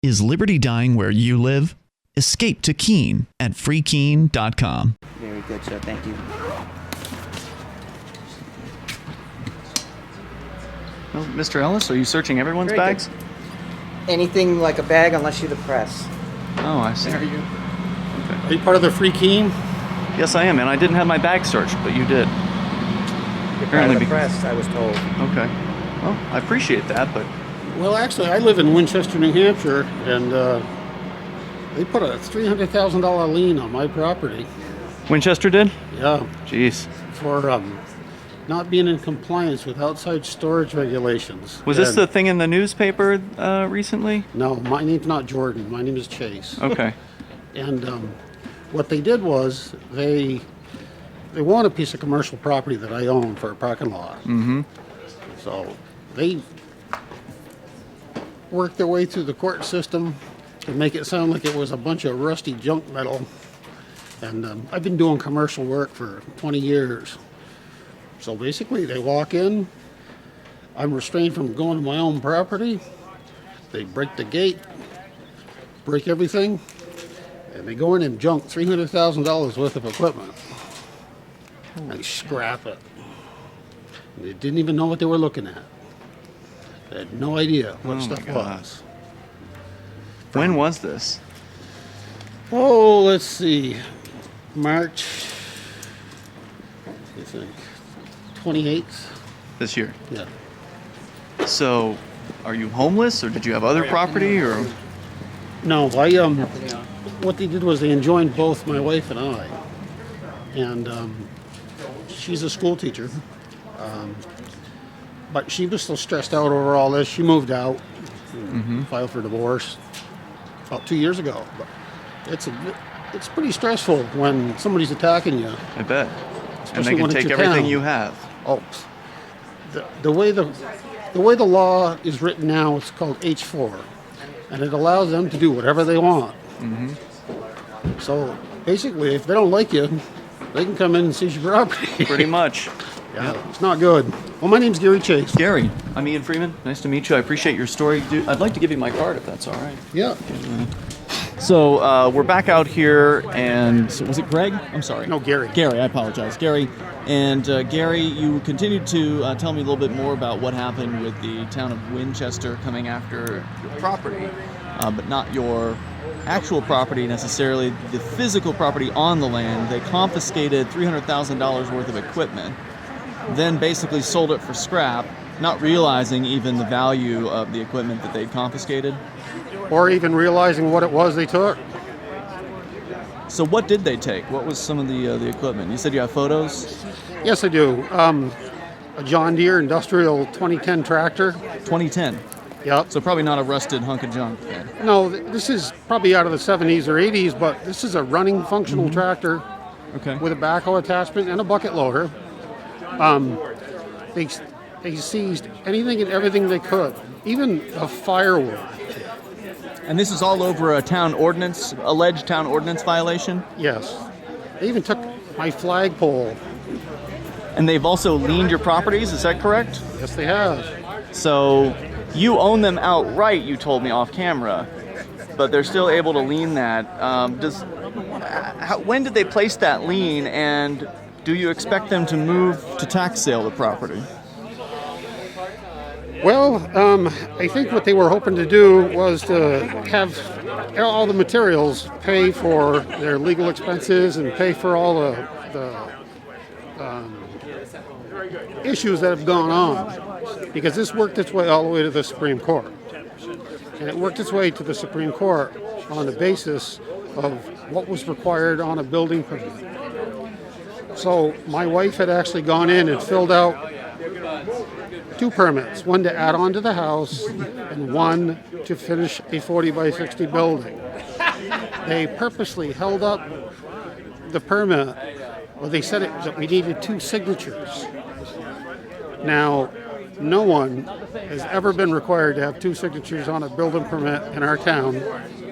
Is liberty dying where you live? Escape to Keene at freekeene.com. Very good, sir. Thank you. Well, Mr. Ellis, are you searching everyone's Very bags? Good. Anything like a bag unless you're the press. Oh, I see. Are you? Okay. Are you part of the Free Keene? Yes, I am, and I didn't have my bag searched, but you did. You're part of the press, I was told. Okay. Well, I appreciate that, but Well, actually, I live in Winchester, New Hampshire, and they put a $300,000 lien on my property. Winchester did? Yeah, Jeez. for not being in compliance with outside storage regulations. Was this And- the thing in the newspaper recently? No, my name's not Jordan. My name is Chase. Okay. And what they did was they want a piece of commercial property that I own for a parking lot. Mm-hmm. So they worked their way through the court system to make it sound like it was a bunch of rusty junk metal. And I've been doing commercial work for 20 years. So basically, they walk in, I'm restrained from going to my own property, they break the gate, break everything, and they go in and junk $300,000 worth of equipment. And scrap it. And they didn't even know what they were looking at. They had no idea what Oh my stuff God. was. When was this? Oh, let's see. March, I think, 28th. This year. Yeah. So, are you homeless, or did you have other property, or? No, what they did was they enjoined both my wife and I. And she's a school teacher. But she was still stressed out over all this. She moved out, and filed for divorce about 2 years ago. But it's pretty stressful when somebody's attacking you. I bet. And Especially they can when it's take your everything town. you have. Oh, the way the law is written now, it's called H4, and it allows them to do whatever they want. So basically, if they don't like you, they can come in and seize your property. Pretty much. Yeah, it's not good. Well, my name's Gary Chase. Gary, I'm Ian Freeman. Nice to meet you. I appreciate your story. I'd like to give you my card if that's all right. Yeah. So we're back out here, and so was it Greg? I'm sorry. No, Gary. Gary, I apologize. Gary. And Gary, you continued to tell me a little bit more about what happened with the town of Winchester coming after your property, but not your actual property necessarily, the physical property on the land. They confiscated $300,000 worth of equipment, then basically sold it for scrap, not realizing even the value of the equipment that they'd confiscated. Or even realizing what it was they took. So what did they take? What was some of the equipment? You said you have photos? Yes, I do. A John Deere industrial 2010 tractor. 2010. Yep. So probably not a rusted hunk of junk then. No, this is probably out of the 70s or 80s, but this is a running functional tractor Okay. with a backhoe attachment and a bucket loader. They seized anything and everything they could, even a firewood. And this is all over a town ordinance, alleged town ordinance violation? Yes. They even took my flagpole. And they've also liened your properties, is that correct? Yes, they have. So you own them outright, you told me off camera, but they're still able to lien that. When did they place that lien, and do you expect them to move to tax sale the property? Well, I think what they were hoping to do was to have all the materials pay for their legal expenses and pay for all the issues that have gone on. Because this worked its way all the way to the Supreme Court. And it worked its way to the Supreme Court on the basis of what was required on a building permit. So my wife had actually gone in and filled out 2 permits, one to add on to the house and one to finish a 40 by 60 building. They purposely held up the permit. Well, they said that we needed 2 signatures. Now, no one has ever been required to have 2 signatures on a building permit in our town,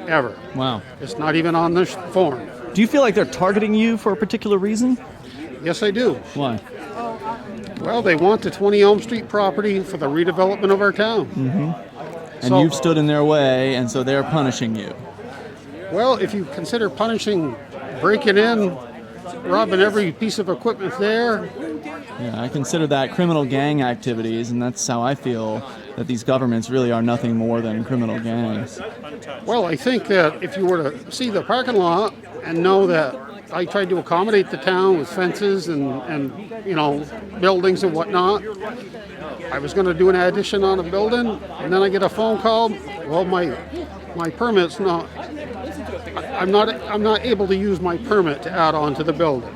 ever. Wow. It's not even on this form. Do you feel like they're targeting you for a particular reason? Yes, I do. Why? Well, they want the 20 Elm Street property for the redevelopment of our town. And So- you've stood in their way, and so they're punishing you. Well, if you consider punishing, breaking in, robbing every piece of equipment there, Yeah, I consider that criminal gang activities, and that's how I feel that these governments really are nothing more than criminal gangs. well, I think that if you were to see the parking lot and know that I tried to accommodate the town with fences and buildings and whatnot, I was going to do an addition on a building, and then I get a phone call. Well, my permit's not. I'm not able to use my permit to add on to the building.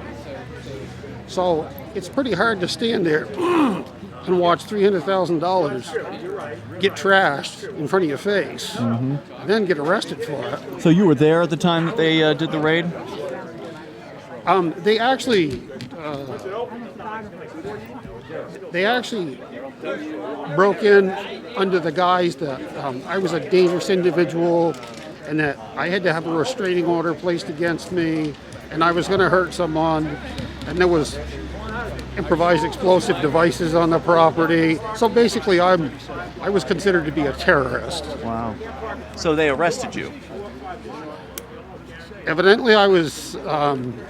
So it's pretty hard to stand there and watch $300,000 get trashed in front of your face, and then get arrested for it. So you were there at the time that they did the raid? They actually broke in under the guise that I was a dangerous individual and that I had to have a restraining order placed against me and I was going to hurt someone, and there was improvised explosive devices on the property. So basically I was considered to be a terrorist. Wow. So they arrested you? Evidently I was,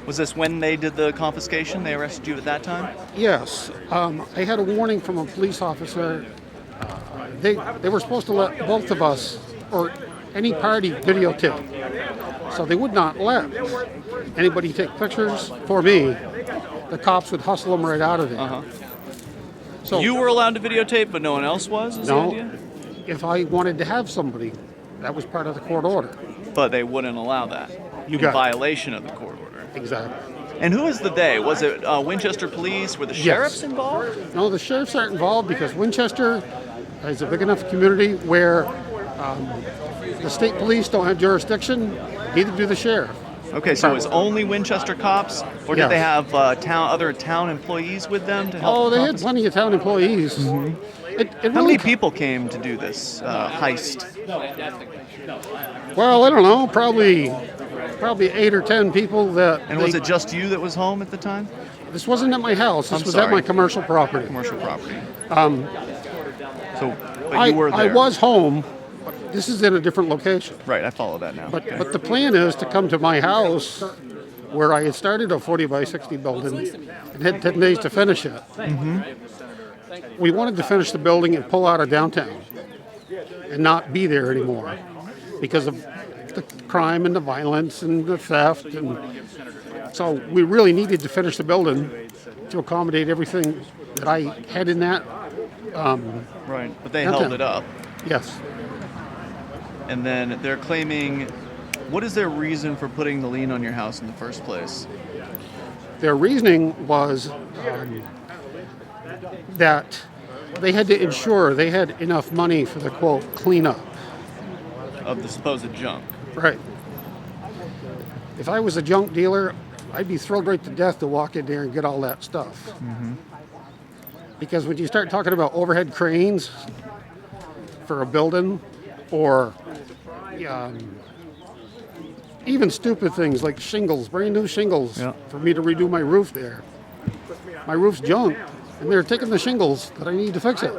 Was this when they did the confiscation? They arrested you at that time? yes. I had a warning from a police officer. They were supposed to let both of us, or any party, videotape. So they would not let anybody take pictures for me. The cops would hustle them right out of there. So You were allowed to videotape, but no one else was? Is the no, idea? if I wanted to have somebody, that was part of the court order. But they wouldn't allow that. You in got it. violation of the court order. Exactly. And who was the they? Was it Winchester Police? Were the sheriffs involved? No, the sheriffs aren't involved because Winchester is a big enough community where the state police don't have jurisdiction, neither do the sheriff. Okay, so it was only Winchester cops, or did Yes. they have other town employees with them to help? Oh, they had confiscate? plenty of town employees. It How really, many people came to do this heist? well, I don't know, probably 8 or 10 people that. And was it just you that was home at the time? This wasn't at my house. This I'm was sorry. at my commercial property. Commercial property. But you were there. I was home. But this is in a different location. Right, I follow that now. But the plan is to come to my house, where I had started a 40 by 60 building, and had 10 days to finish it. We wanted to finish the building and pull out of downtown, and not be there anymore, because of the crime and the violence and the theft, and so we really needed to finish the building to accommodate everything that I had in that. Right, but they Downtown. held it up. Yes. And then they're claiming, what is their reason for putting the lien on your house in the first place? Their reasoning was that they had to ensure they had enough money for the, quote, cleanup. Of the supposed junk. Right. If I was a junk dealer, I'd be thrilled right to death to walk in there and get all that stuff. Because when you start talking about overhead cranes for a building, or even stupid things like shingles, brand new shingles, Yeah. for me to redo my roof there. My roof's junk, and they're taking the shingles that I need to fix it.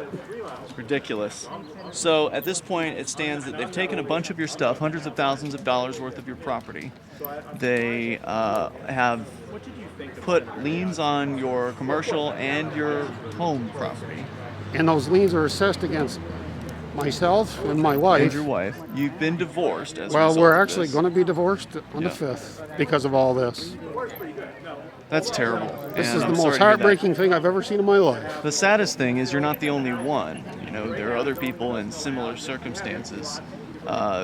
It's ridiculous. So at this point, it stands that they've taken a bunch of your stuff, hundreds of thousands of dollars worth of your property. They have put liens on your commercial and your home property. And those liens are assessed against myself and my wife. And your wife. You've been divorced as a Well, result we're of actually this. going to be divorced on Yeah. the 5th because of all this. That's terrible. This and is I'm the sorry most to hear that. heartbreaking thing I've ever seen in my life. The saddest thing is you're not the only one. You know, there are other people in similar circumstances.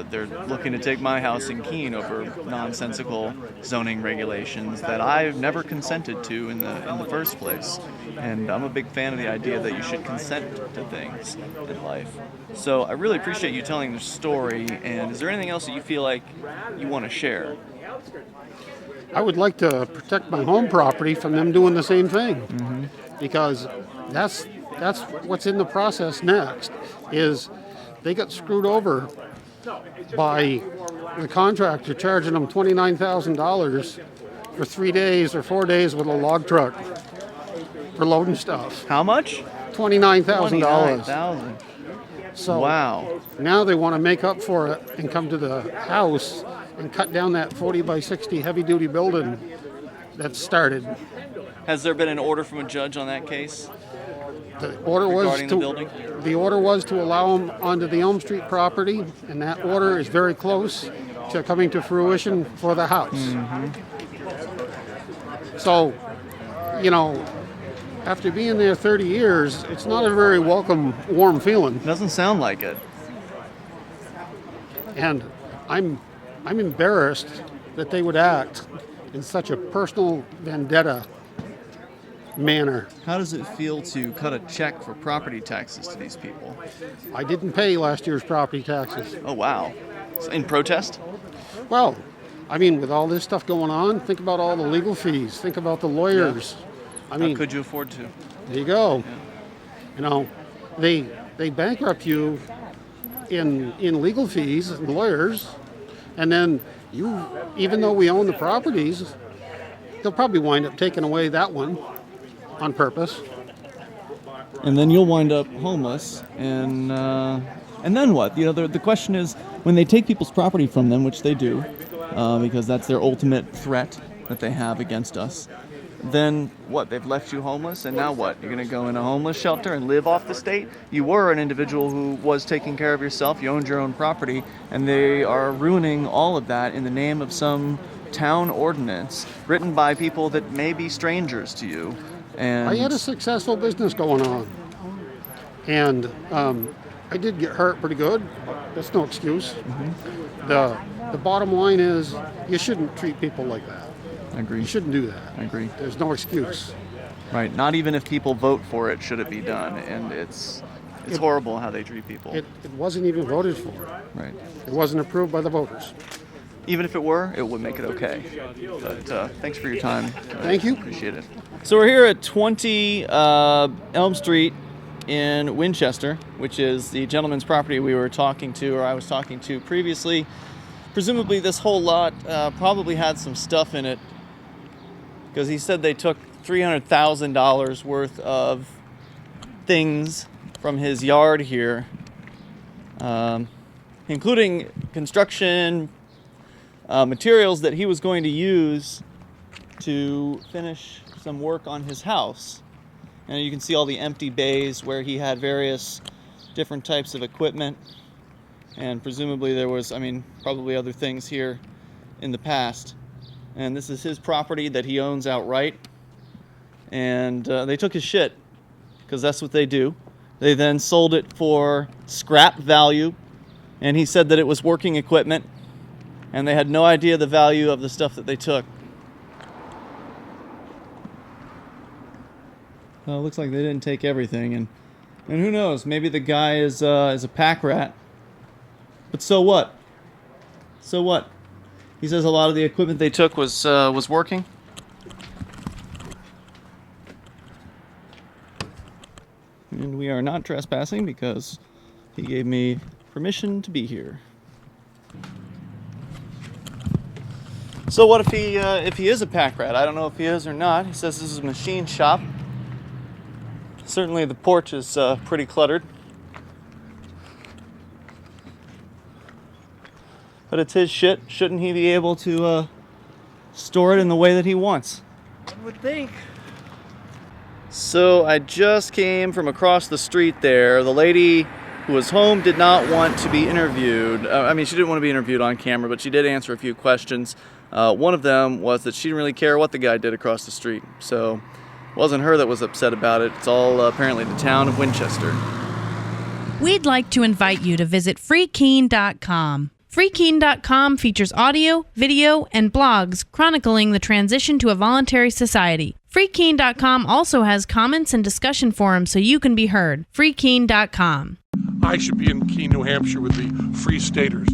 They're looking to take my house in Keene over nonsensical zoning regulations that I've never consented to in the first place. And I'm a big fan of the idea that you should consent to things in life. So I really appreciate you telling the story. And is there anything else that you feel like you want to share? I would like to protect my home property from them doing the same thing, because that's what's in the process next. Is they got screwed over by the contractor charging them $29,000 for 3 days or 4 days with a log truck for loading stuff. How much? $29,000. $29,000. So Wow. now they want to make up for it and come to the house and cut down that 40 by 60 heavy-duty building that started. Has there been an order from a judge on that case? The order was Regarding the building? The order was to allow them onto the Elm Street property, and that order is very close to coming to fruition for the house. Mm-hmm. So, you know, after being there 30 years, it's not a very welcome, warm feeling. Doesn't sound like it. And I'm embarrassed that they would act in such a personal vendetta manner. How does it feel to cut a check for property taxes to these people? I didn't pay last year's property taxes. Oh, wow. In protest? Well, I mean, with all this stuff going on, think about all the legal fees. Think about the lawyers. I mean, How could you afford to? there you go. Yeah. You know, they bankrupt you in legal fees and lawyers, and then you, even though we own the properties, they'll probably wind up taking away that one on purpose. And then you'll wind up homeless, and then what? You know, the question is, when they take people's property from them, which they do, because that's their ultimate threat that they have against us, then what? They've left you homeless, and now what? You're going to go in a homeless shelter and live off the state? You were an individual who was taking care of yourself, you owned your own property, and they are ruining all of that in the name of some town ordinance written by people that may be strangers to you. And I had a successful business going on, and I did get hurt pretty good. That's no excuse. Mm-hmm. The bottom line is you shouldn't treat people like that. I agree. You shouldn't do that. I agree. There's no excuse. Right. Not even if people vote for it should it be done, and it's horrible how they treat people. It wasn't even voted for. Right. It wasn't approved by the voters. Even if it were, it would make it okay. But thanks for your time. Thank you. Appreciate it. So we're here at 20 Elm Street in Winchester, which is the gentleman's property we were talking to, or I was talking to previously. Presumably this whole lot probably had some stuff in it, because he said they took $300,000 worth of things from his yard here, including construction materials that he was going to use to finish some work on his house. And you can see all the empty bays where he had various different types of equipment, and presumably there was, probably other things here in the past. And this is his property that he owns outright, and they took his shit, because that's what they do. They then sold it for scrap value, and he said that it was working equipment, and they had no idea the value of the stuff that they took. Well, it looks like they didn't take everything, and who knows, maybe the guy is a pack rat. But so what? So what? He says a lot of the equipment they took was working. And we are not trespassing because he gave me permission to be here. So what if he is a pack rat? I don't know if he is or not. He says this is a machine shop. Certainly the porch is pretty cluttered. But it's his shit. Shouldn't he be able to store it in the way that he wants? I would think. So I just came from across the street there. The lady who was home did not want to be interviewed. She didn't want to be interviewed on camera, but she did answer a few questions. One of them was that she didn't really care what the guy did across the street. So it wasn't her that was upset about it. It's all apparently the town of Winchester. We'd like to invite you to visit freekeen.com. Freekeen.com features audio, video, and blogs chronicling the transition to a voluntary society. Freekeen.com also has comments and discussion forums so you can be heard. Freekeen.com. I should be in Keene, New Hampshire with the Free Staters.